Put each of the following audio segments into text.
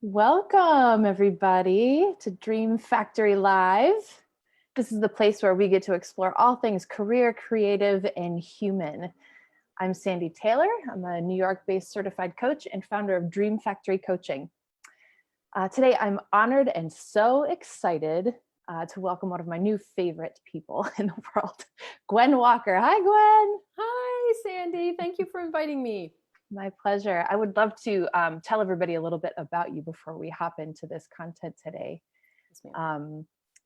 Welcome, everybody, to Dream Factory Live. This is the place where we get to explore all things career, creative, and human. I'm Sandy Taylor. I'm a New York-based certified coach and founder of Dream Factory Coaching. Today, I'm honored and so excited to welcome one of my new favorite people in the world, Gwen Walker. Hi, Gwen. Hi, Sandy. Thank you for inviting me. My pleasure. I would love to tell everybody a little bit about you before we hop into this content today.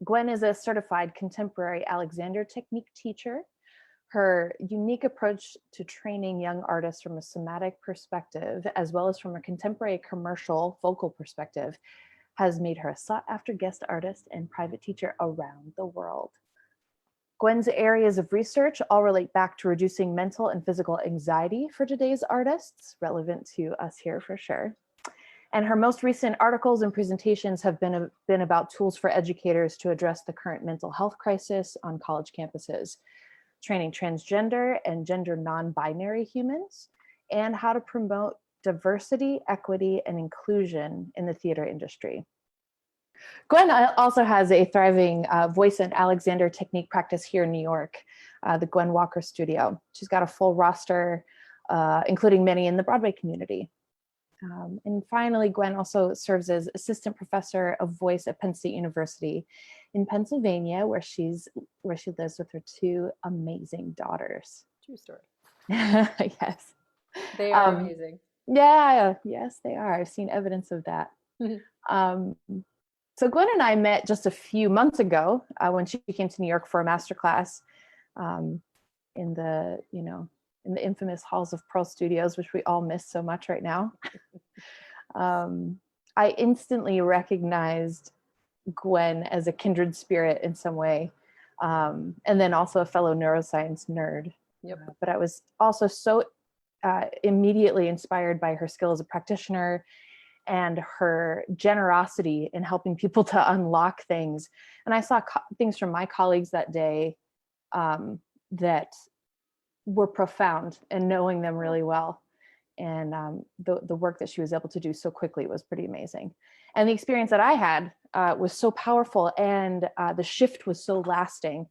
Gwen is a certified contemporary Alexander Technique teacher. Her unique approach to training young artists from a somatic perspective, as well as from a contemporary commercial vocal perspective, has made her a sought-after guest artist and private teacher around the world. Gwen's areas of research all relate back to reducing mental and physical anxiety for today's artists, relevant to us here for sure. And her most recent articles and presentations have been about tools for educators to address the current mental health crisis on college campuses, training transgender and gender non-binary humans, and how to promote diversity, equity, and inclusion in the theater industry. Gwen also has a thriving voice and Alexander Technique practice here in New York, the Gwen Walker Studio. She's got a full roster, including many in the Broadway community. And finally, Gwen also serves as assistant professor of voice at Penn State University in Pennsylvania, where she lives with her two amazing daughters. True story. Yes. They are amazing. Yeah, yes, they are. I've seen evidence of that. So Gwen and I met just a few months ago when she came to New York for a masterclass in the infamous halls of Pearl Studios, which we all miss so much right now. I instantly recognized Gwen as a kindred spirit in some way, and then also a fellow neuroscience nerd. Yep. But I was also so immediately inspired by her skill as a practitioner and her generosity in helping people to unlock things. And I saw things from my colleagues that day that were profound, and knowing them really well. And the work that she was able to do so quickly was pretty amazing. And the experience that I had was so powerful, and the shift was so lasting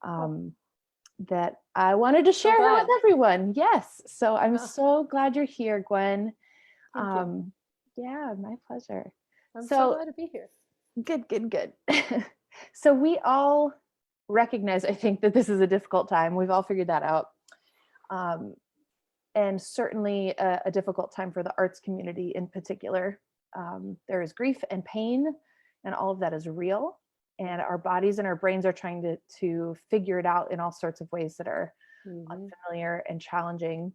that I wanted to share it with everyone. Yes. So I'm so glad you're here, Gwen. Thank you. Yeah, my pleasure. I'm so glad to be here. Good. So we all recognize, I think, that this is a difficult time. We've all figured that out. And certainly a difficult time for the arts community in particular. There is grief and pain, and all of that is real. And our bodies and our brains are trying to figure it out in all sorts of ways that are unfamiliar and challenging.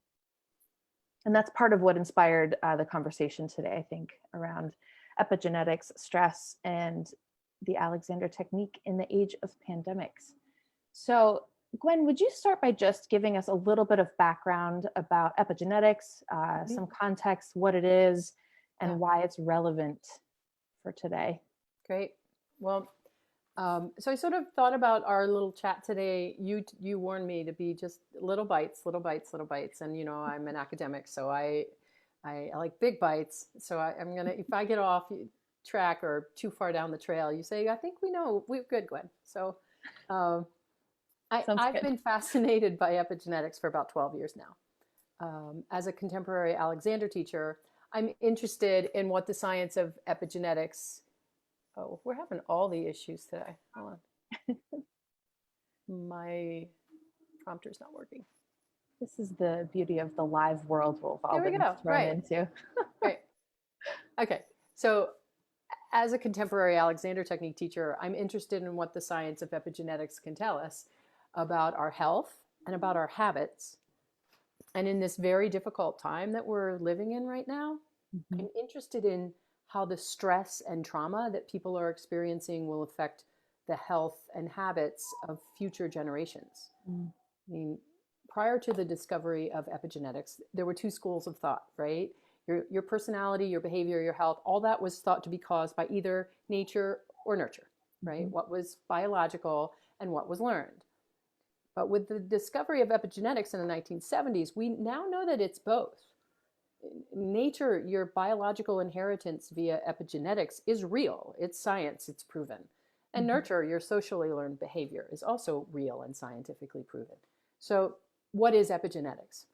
And that's part of what inspired the conversation today, I think, around epigenetics, stress, and the Alexander Technique in the age of pandemics. So, Gwen, would you start by just giving us a little bit of background about epigenetics, some context, what it is, and why it's relevant for today? Great. Well, so I sort of thought about our little chat today. You warned me to be just little bites. And, I'm an academic, so I like big bites. So I'm going to, if I get off track or too far down the trail, you say, I think we know, we're good, Gwen. So I've been fascinated by epigenetics for about 12 years now. As a contemporary Alexander teacher, I'm interested in what the science of epigenetics. Oh, we're having all the issues today. Hold on. My prompter's not working. This is the beauty of the live world we've all been thrown into. Right. Okay. So as a contemporary Alexander Technique teacher, I'm interested in what the science of epigenetics can tell us about our health and about our habits. And in this very difficult time that we're living in right now, I'm interested in how the stress and trauma that people are experiencing will affect the health and habits of future generations. I mean, prior to the discovery of epigenetics, there were two schools of thought, right? Your personality, your behavior, your health, all that was thought to be caused by either nature or nurture, right? What was biological and what was learned. But with the discovery of epigenetics in the 1970s, we now know that it's both. nature, your biological inheritance via epigenetics is real. It's science, it's proven. And nurture, your socially learned behavior, is also real and scientifically proven. So what is epigenetics?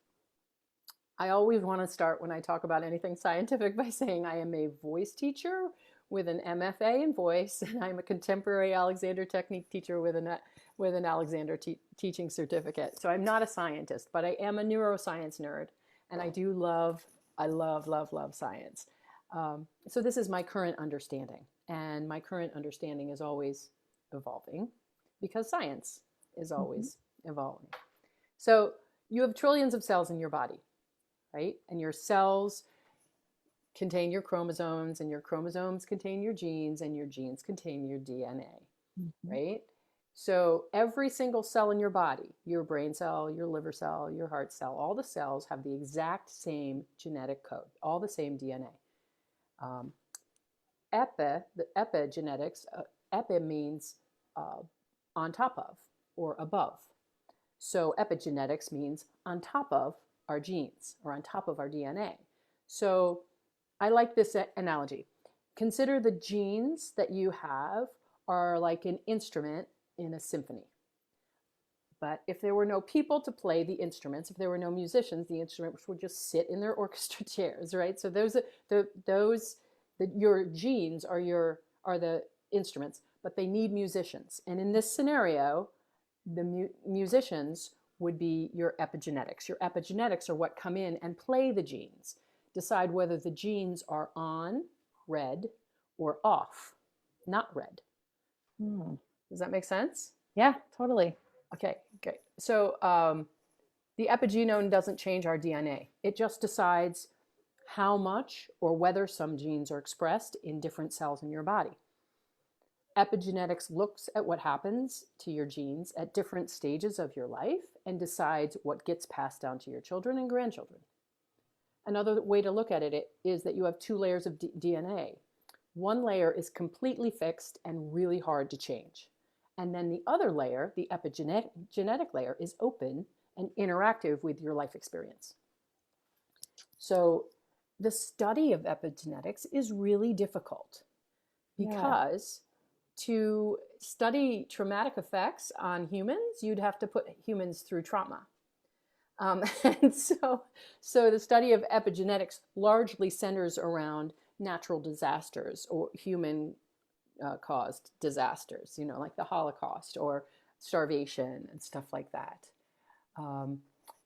I always want to start when I talk about anything scientific by saying I am a voice teacher with an MFA in voice, and I'm a contemporary Alexander Technique teacher with an Alexander teaching certificate. So I'm not a scientist, but I am a neuroscience nerd, and I love science. So this is my current understanding, and my current understanding is always evolving because science is always evolving. So you have trillions of cells in your body, right? And your cells contain your chromosomes, and your chromosomes contain your genes, and your genes contain your DNA, right? So every single cell in your body, your brain cell, your liver cell, your heart cell, all the cells have the exact same genetic code, all the same DNA. The epigenetics, epi means on top of or above. So epigenetics means on top of our genes or on top of our DNA. So I like this analogy. Consider the genes that you have are like an instrument in a symphony. But if there were no people to play the instruments, if there were no musicians, the instruments would just sit in their orchestra chairs, right? So your genes are the instruments, but they need musicians. And in this scenario, the musicians would be your epigenetics. Your epigenetics are what come in and play the genes, decide whether the genes are on, red, or off, not red. Does that make sense? Yeah, totally. Okay, great. So the epigenome doesn't change our DNA. It just decides how much or whether some genes are expressed in different cells in your body. Epigenetics looks at what happens to your genes at different stages of your life and decides what gets passed down to your children and grandchildren. Another way to look at it is that you have two layers of DNA. One layer is completely fixed and really hard to change. And then the other layer, the epigenetic layer, is open and interactive with your life experience. So the study of epigenetics is really difficult because to study traumatic effects on humans, you'd have to put humans through trauma. And so the study of epigenetics largely centers around natural disasters or human caused disasters, like the Holocaust or starvation and stuff like that.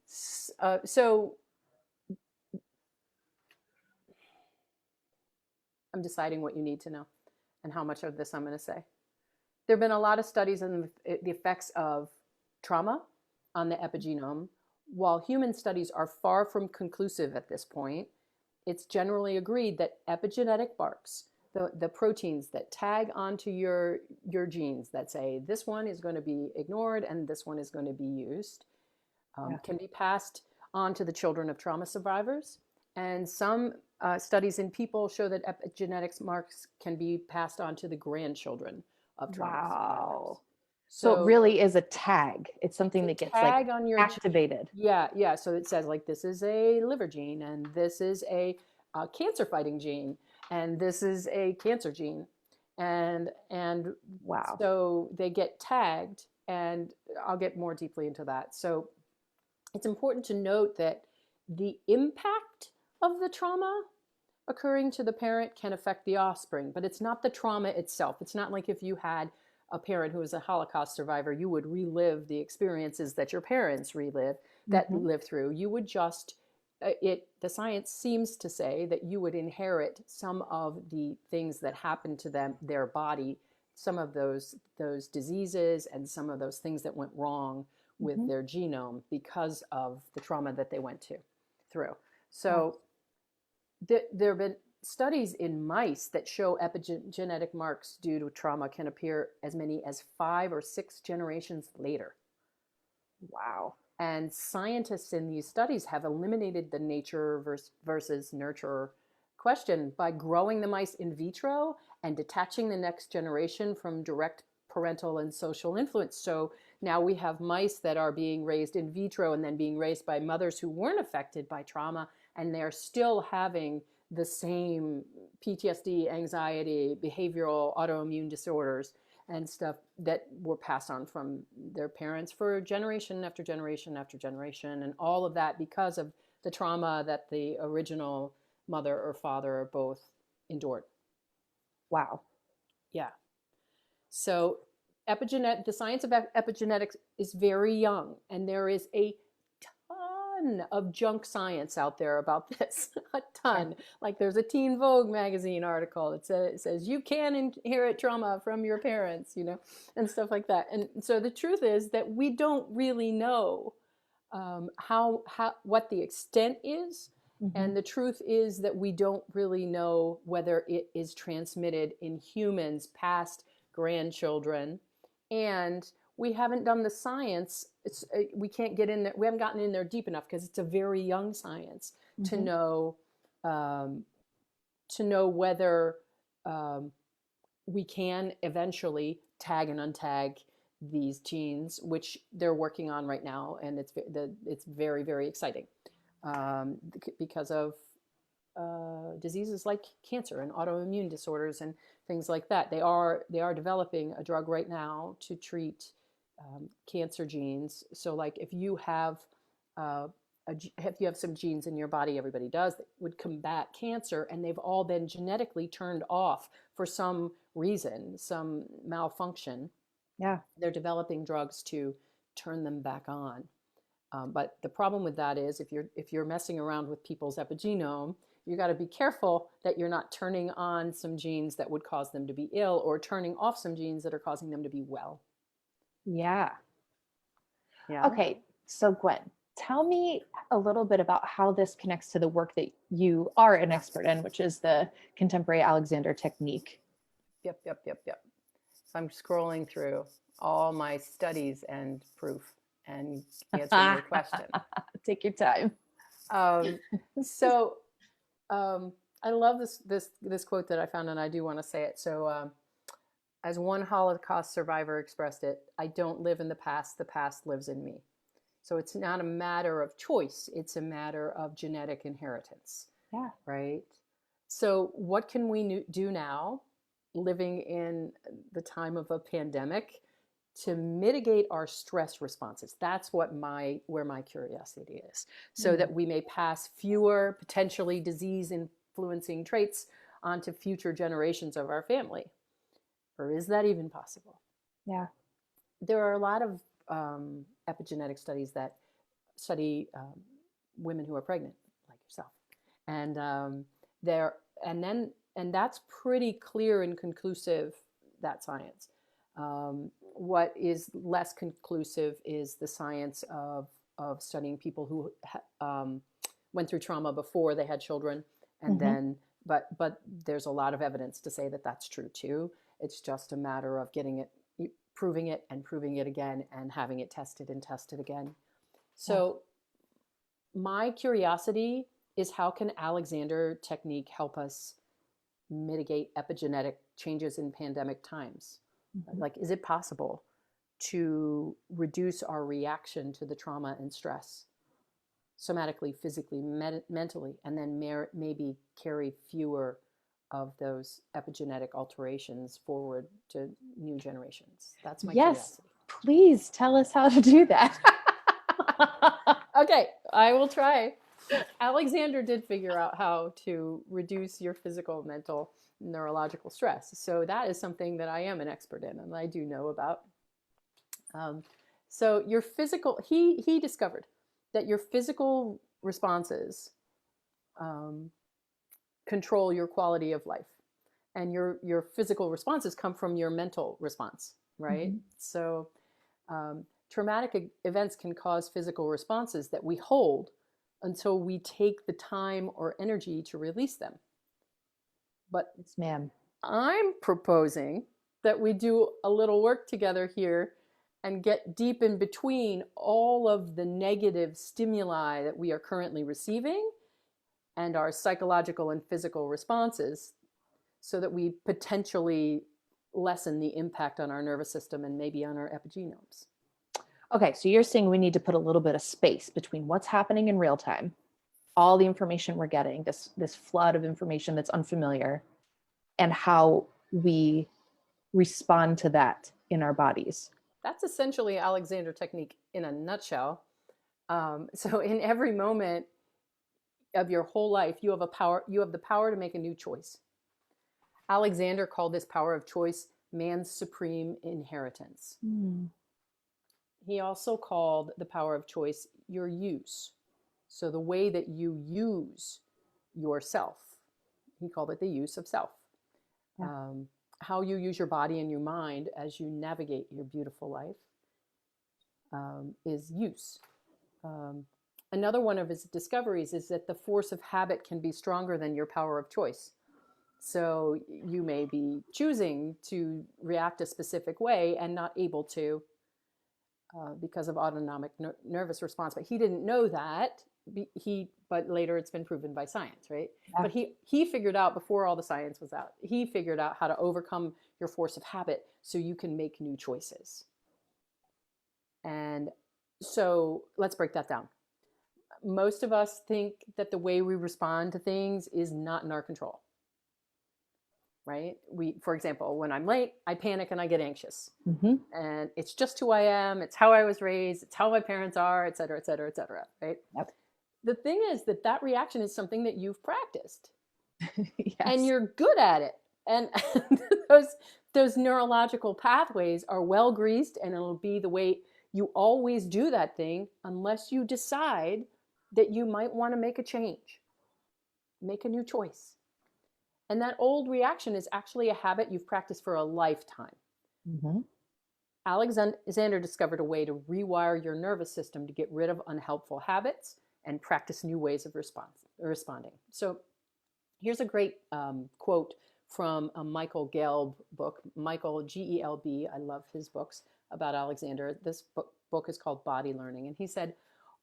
So I'm deciding what you need to know and how much of this I'm going to say. There have been a lot of studies on the effects of trauma on the epigenome. While human studies are far from conclusive at this point, it's generally agreed that epigenetic marks, the proteins that tag onto your genes that say this one is going to be ignored and this one is going to be used, can be passed on to the children of trauma survivors. And some studies in people show that epigenetics marks can be passed on to the grandchildren of trauma survivors. So it really is a tag. It's something that gets like on your activated. Yeah. So it says like this is a liver gene, and this is a cancer fighting gene, and this is a cancer gene, and wow. So they get tagged, and I'll get more deeply into that. So it's important to note that the impact of the trauma occurring to the parent can affect the offspring, but it's not the trauma itself. It's not like if you had a parent who was a Holocaust survivor, you would relive the experiences that your parents lived through. You would just, the science seems to say that you would inherit some of the things that happened to their body, some of those diseases and some of those things that went wrong with their genome because of the trauma that they went through. So there have been studies in mice that show epigenetic marks due to trauma can appear as many as 5 or 6 generations later. Wow. And scientists in these studies have eliminated the nature versus nurture question by growing the mice in vitro and detaching the next generation from direct parental and social influence. So now we have mice that are being raised in vitro and then being raised by mothers who weren't affected by trauma, and they're still having the same PTSD, anxiety, behavioral, autoimmune disorders, and stuff that were passed on from their parents for generation after generation after generation, and all of that because of the trauma that the original mother or father or both endured. Wow. Yeah. So the science of epigenetics is very young, and there is a ton of junk science out there about this. A ton. Yeah. Like there's a Teen Vogue magazine article that says you can inherit trauma from your parents, and stuff like that. And so the truth is that we don't really know what the extent is. Mm-hmm. And the truth is that we don't really know whether it is transmitted in humans past grandchildren. And we haven't done the science. We can't get in there. We haven't gotten in there deep enough because it's a very young science to know whether we can eventually tag and untag these genes, which they're working on right now, and it's very, very exciting because of diseases like cancer and autoimmune disorders and things like that. They are developing a drug right now to treat cancer genes. So, like if you have some genes in your body, everybody does, that would combat cancer, and they've all been genetically turned off for some reason, some malfunction. Yeah. They're developing drugs to turn them back on. But the problem with that is if you're messing around with people's epigenome, you got to be careful that you're not turning on some genes that would cause them to be ill, or turning off some genes that are causing them to be well. Yeah. Yeah. Okay. So Gwen, tell me a little bit about how this connects to the work that you are an expert in, which is the contemporary Alexander technique. Yep. So I'm scrolling through all my studies and proof and answering your question. Take your time. I love this quote that I found, and I do want to say it. So, as one Holocaust survivor expressed it, "I don't live in the past lives in me." So it's not a matter of choice, it's a matter of genetic inheritance. Yeah. Right? So what can we do now, living in the time of a pandemic, to mitigate our stress responses? That's where my curiosity is. So that we may pass fewer potentially disease-influencing traits onto future generations of our family. Or is that even possible? Yeah. There are a lot of epigenetic studies that study women who are pregnant, like yourself, and that's pretty clear and conclusive, that science. What is less conclusive is the science of studying people who went through trauma before they had children, and then but there's a lot of evidence to say that that's true too. It's just a matter of proving it again, and having it tested and tested again. So my curiosity is, how can Alexander technique help us mitigate epigenetic changes in pandemic times? Like, is it possible to reduce our reaction to the trauma and stress somatically, physically, mentally, and then maybe carry fewer of those epigenetic alterations forward to new generations? That's my curiosity. Please tell us how to do that. Okay, I will try. Alexander did figure out how to reduce your physical, mental, neurological stress. So that is something that I am an expert in, and I do know about. So your physical, he discovered that your physical responses control your quality of life, and your physical responses come from your mental response, right? So traumatic events can cause physical responses that we hold until we take the time or energy to release them. But yes, ma'am, I'm proposing that we do a little work together here and get deep in between all of the negative stimuli that we are currently receiving and our psychological and physical responses, so that we potentially lessen the impact on our nervous system and maybe on our epigenomes. Okay, so you're saying we need to put a little bit of space between what's happening in real time all the information we're getting, this flood of information that's unfamiliar, and how we respond to that in our bodies. That's essentially Alexander technique in a nutshell. So in every moment of your whole life, you have the power to make a new choice. Alexander called this power of choice man's supreme inheritance. He also called the power of choice your use. So the way that you use yourself. He called it the use of self. Yeah. How you use your body and your mind as you navigate your beautiful life is use. Another one of his discoveries is that the force of habit can be stronger than your power of choice. So you may be choosing to react a specific way and not able to because of autonomic nervous response. But he didn't know that. But later it's been proven by science, right? Yeah. But he figured out, before all the science was out, he figured out how to overcome your force of habit so you can make new choices. And so let's break that down. Most of us think that the way we respond to things is not in our control, right? For example, when I'm late, I panic and I get anxious. And it's just who I am. It's how I was raised. It's how my parents are, et cetera, et cetera, et cetera, right? Yep. The thing is that reaction is something that you've practiced. Yes. And you're good at it. And those neurological pathways are well greased, and it'll be the way you always do that thing unless you decide that you might want to make a change, make a new choice. And that old reaction is actually a habit you've practiced for a lifetime. Alexander discovered a way to rewire your nervous system to get rid of unhelpful habits and practice new ways of responding. So here's a great quote from a Michael Gelb book, Michael, Gelb. I love his books about Alexander. This book is called Body Learning. And he said,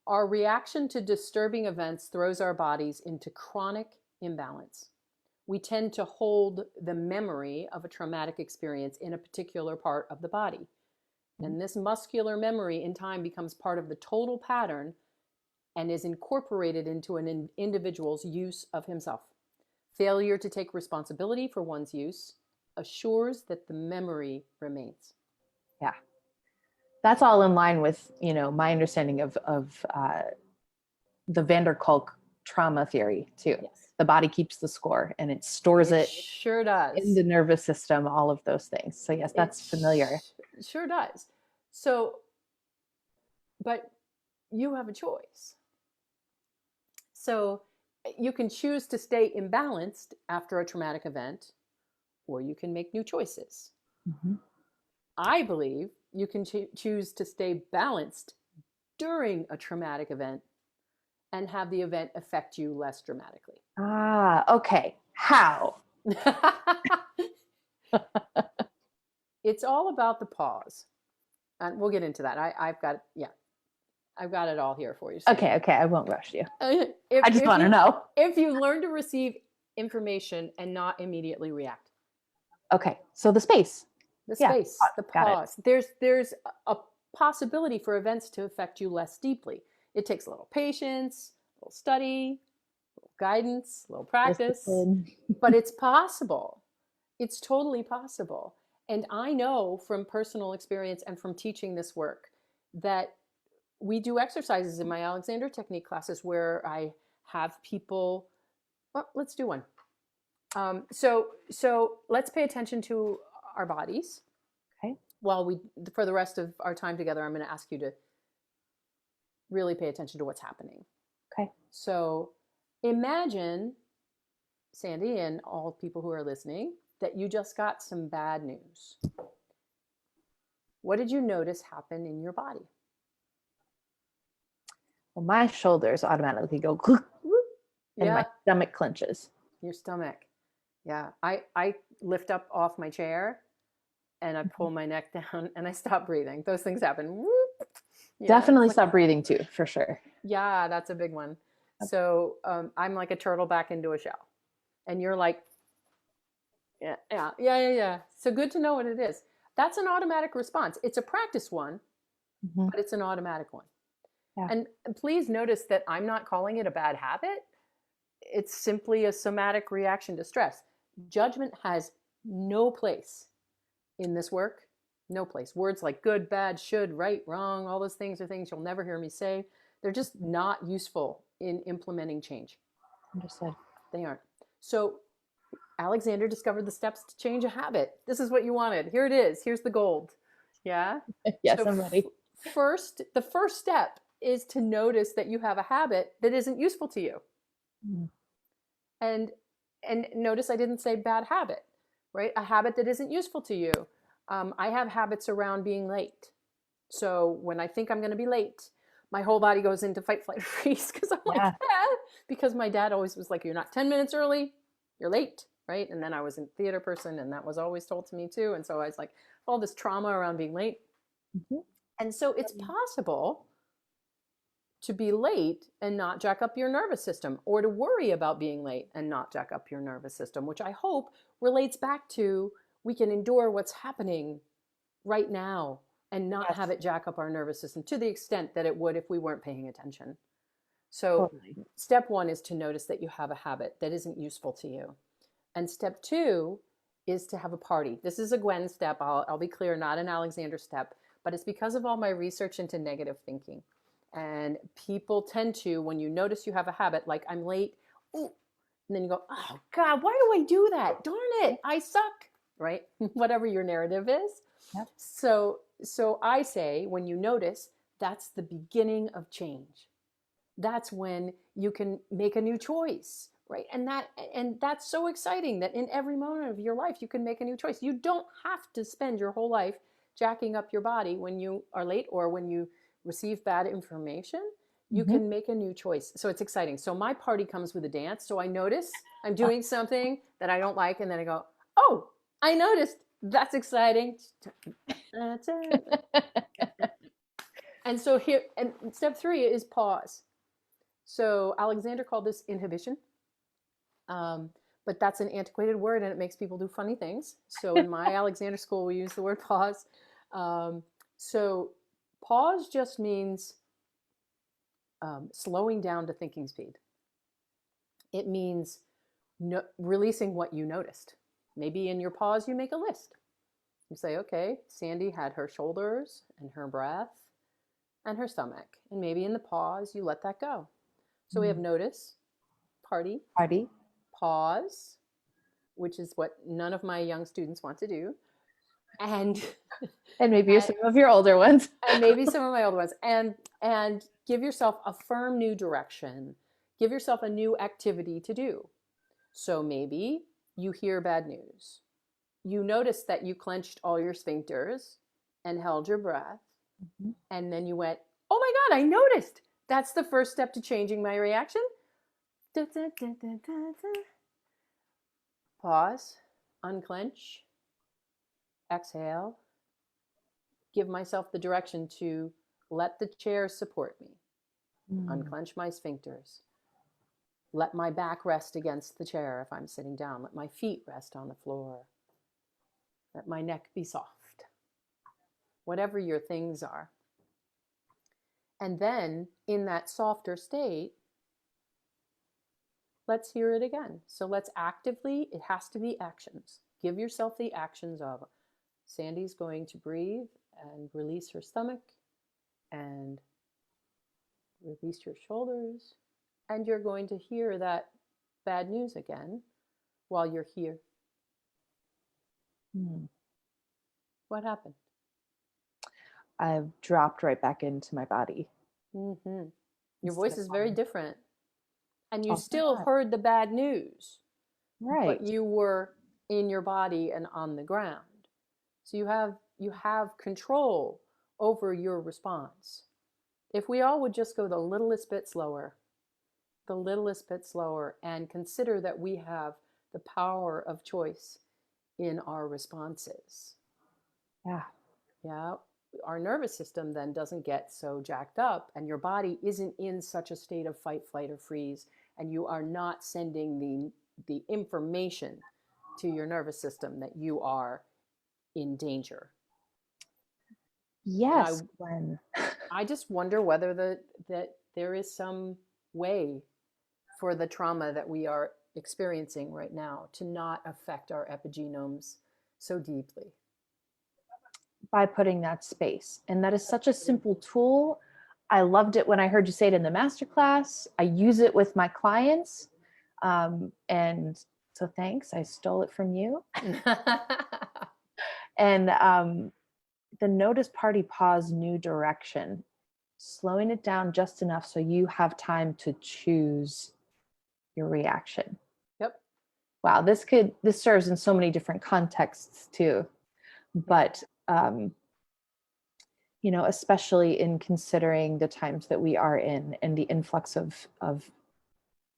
our reaction to disturbing events throws our bodies into chronic imbalance. We tend to hold the memory of a traumatic experience in a particular part of the body. And this muscular memory in time becomes part of the total pattern and is incorporated into an individual's use of himself. Failure to take responsibility for one's use assures that the memory remains. Yeah. That's all in line with, my understanding of the van der Kolk trauma theory too. Yes. The body keeps the score and it stores it. Sure does. In the nervous system, all of those things. So yes, that's familiar. Sure does. So, but you have a choice. So you can choose to stay imbalanced after a traumatic event, or you can make new choices. I believe you can choose to stay balanced during a traumatic event and have the event affect you less dramatically. Okay. How? It's all about the pause. And we'll get into that. I've got it all here for you. So. Okay. I won't rush you. I just want to know. If you learn to receive information and not immediately react. Okay. So the space. The pause. There's a possibility for events to affect you less deeply. It takes a little patience, a little study, a little guidance, a little practice, but it's possible. It's totally possible. And I know from personal experience and from teaching this work that we do exercises in my Alexander technique classes where I have people, let's do one. So let's pay attention to our bodies. Okay. While for the rest of our time together, I'm going to ask you to really pay attention to what's happening. Okay. So imagine, Sandy, and all people who are listening, that you just got some bad news. What did you notice happen in your body? Well, my shoulders automatically go, and my stomach clenches. Your stomach. Yeah. I lift up off my chair and I pull my neck down and I stop breathing. Those things happen. Yeah, definitely stop breathing too, for sure. Yeah, that's a big one. So I'm like a turtle back into a shell. And you're like, yeah. So good to know what it is. That's an automatic response. It's a practice one, but it's an automatic one. Yeah. And please notice that I'm not calling it a bad habit. it's simply a somatic reaction to stress. Judgment has no place in this work. No place. Words like good, bad, should, right, wrong, all those things are things you'll never hear me say. They're just not useful in implementing change. Understood. They aren't. So Alexander discovered the steps to change a habit. This is what you wanted. Here it is. Here's the gold. Yeah. Yes, So I'm ready. the first step is to notice that you have a habit that isn't useful to you. Mm. And notice I didn't say bad habit, right? A habit that isn't useful to you. I have habits around being late. So when I think I'm going to be late, my whole body goes into fight, flight, or freeze because I'm like, ah! Because my dad always was like, you're not 10 minutes early, you're late, right? And then I was a theater person, and that was always told to me too. And so I was like, all this trauma around being late. Mm-hmm. And so it's possible to be late and not jack up your nervous system, or to worry about being late and not jack up your nervous system, which I hope relates back to we can endure what's happening right now and not have it jack up our nervous system to the extent that it would if we weren't paying attention. So step one is to notice that you have a habit that isn't useful to you. And step two is to have a party. This is a Gwen step. I'll be clear, not an Alexander step, but it's because of all my research into negative thinking. And people tend to, when you notice you have a habit, like I'm late, ooh, and then you go, oh God, why do I do that? Darn it, I suck, right? Whatever your narrative is. Yep. So I say, when you notice, that's the beginning of change. That's when you can make a new choice, right? And that's so exciting that in every moment of your life, you can make a new choice. You don't have to spend your whole life jacking up your body when you are late or when you receive bad information. You can make a new choice. So it's exciting. So my party comes with a dance. So I notice I'm doing something that I don't like, and then I go, oh, I noticed. That's exciting. And so here, and step three is pause. So Alexander called this inhibition, but that's an antiquated word and it makes people do funny things. So in my Alexander school, we use the word pause. So pause just means slowing down to thinking speed. It means releasing what you noticed. Maybe in your pause, you make a list. You say, okay, Sandy had her shoulders and her breath and her stomach. And maybe in the pause, you let that go. So we have notice, party, pause, which is what none of my young students want to do. And maybe some of your older ones. And maybe some of my older ones. And give yourself a firm new direction. Give yourself a new activity to do. So maybe you hear bad news. You notice that you clenched all your sphincters and held your breath. And then you went, oh my God, I noticed. That's the first step to changing my reaction. Pause, unclench, exhale. Give myself the direction to let the chair support me. Unclench my sphincters. Let my back rest against the chair if I'm sitting down. Let my feet rest on the floor. Let my neck be soft. Whatever your things are. And then in that softer state, let's hear it again. So let's actively, it has to be actions. Give yourself the actions of Sandy's going to breathe and release her stomach and release your shoulders. And you're going to hear that bad news again while you're here. What happened? I've dropped right back into my body. Your voice is very different. And you still heard the bad news. Right. But you were in your body and on the ground. So you have control over your response. If we all would just go the littlest bit slower, and consider that we have the power of choice in our responses. Yeah. Our nervous system then doesn't get so jacked up, and your body isn't in such a state of fight, flight, or freeze, and you are not sending the information to your nervous system that you are in danger. Yes, Gwen. I just wonder whether that there is some way for the trauma that we are experiencing right now to not affect our epigenomes so deeply. By putting that space. And that is such a simple tool. I loved it when I heard you say it in the masterclass. I use it with my clients. And so thanks, I stole it from you. And the notice, party, pause, new direction, slowing it down just enough so you have time to choose your reaction. Yep. Wow, this serves in so many different contexts too. But you know, especially in considering the times that we are in and the influx of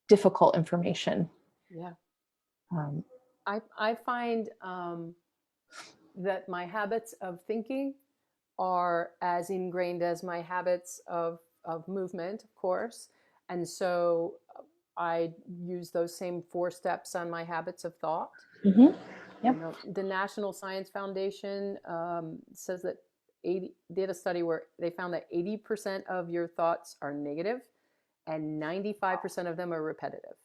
difficult information. Yeah. I find that my habits of thinking are as ingrained as my habits of movement, of course. And so I use those same 4 steps on my habits of thought. Mm-hmm. Yep. You know, the National Science Foundation says that they did a study where they found that 80% of your thoughts are negative and 95% of them are repetitive.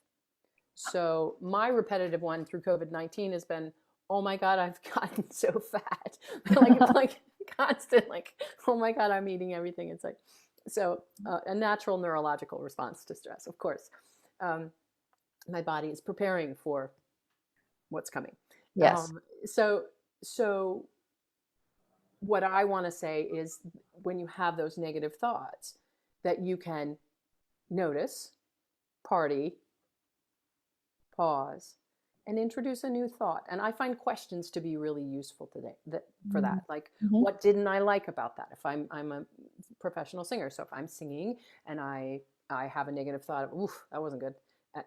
So my repetitive one through COVID-19 has been, oh my God, I've gotten so fat. like constant, like, oh my God, I'm eating everything. It's like, so a natural neurological response to stress, of course. My body is preparing for what's coming. Yes. So what I want to say is when you have those negative thoughts, that you can notice, party, pause, and introduce a new thought. And I find questions to be really useful today for that. Like, what didn't I like about that? If I'm a professional singer, so if I'm singing and I have a negative thought of, oof, that wasn't good.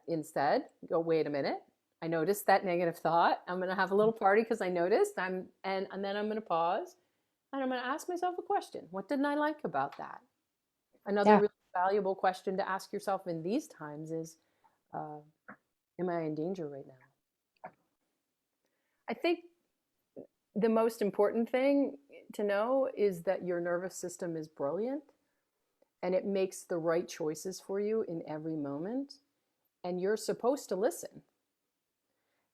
Instead, go, wait a minute. I noticed that negative thought. I'm going to have a little party because I noticed. And then I'm going to pause and I'm going to ask myself a question. What didn't I like about that? Another really valuable question to ask yourself in these times is, am I in danger right now? I think the most important thing to know is that your nervous system is brilliant and it makes the right choices for you in every moment. And you're supposed to listen.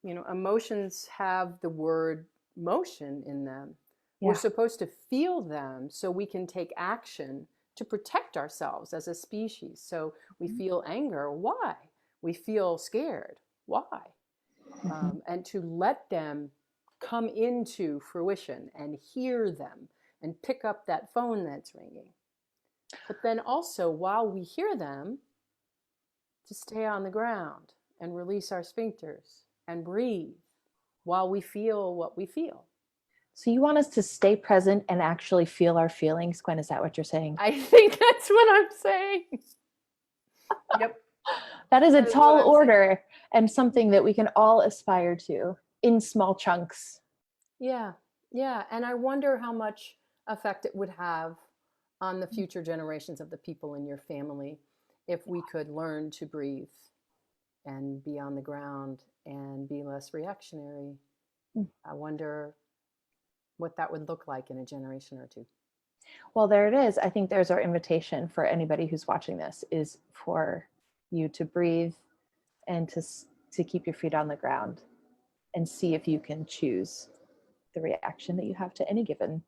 You know, emotions have the word motion in them. Yeah. We're supposed to feel them so we can take action to protect ourselves as a species. So we feel anger. Why? We feel scared. Why? And to let them come into fruition and hear them and pick up that phone that's ringing. But then also, while we hear them, to stay on the ground and release our sphincters and breathe while we feel what we feel. So you want us to stay present and actually feel our feelings, Gwen? Is that what you're saying? I think that's what I'm saying. Yep. That is a tall order and something that we can all aspire to in small chunks. Yeah. Yeah. And I wonder how much effect it would have on the future generations of the people in your family if we could learn to breathe and be on the ground and be less reactionary. I wonder what that would look like in a generation or two. Well, there it is. I think there's our invitation for anybody who's watching this, is for you to breathe and to keep your feet on the ground and see if you can choose the reaction that you have to any given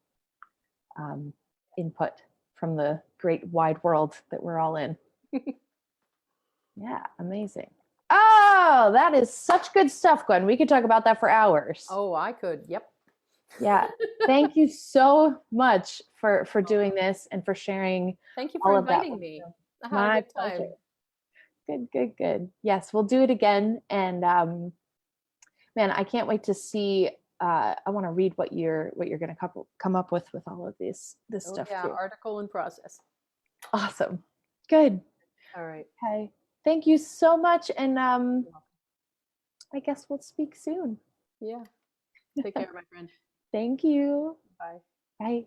input from the great wide world that we're all in. Yeah, amazing. Oh, that is such good stuff, Gwen. We could talk about that for hours. Oh, I could. Yep. Yeah. Thank you so much for doing this and for sharing. Thank you for inviting me. I had a good time. Pleasure. Good. Yes, we'll do it again. And man, I can't wait to see. I want to read what you're going to come up with all of this stuff. Yeah, too. article in process. Awesome. Good. All right. Okay. Thank you so much. And I guess we'll speak soon. Yeah. Take care, my friend. Thank you. Bye. Bye.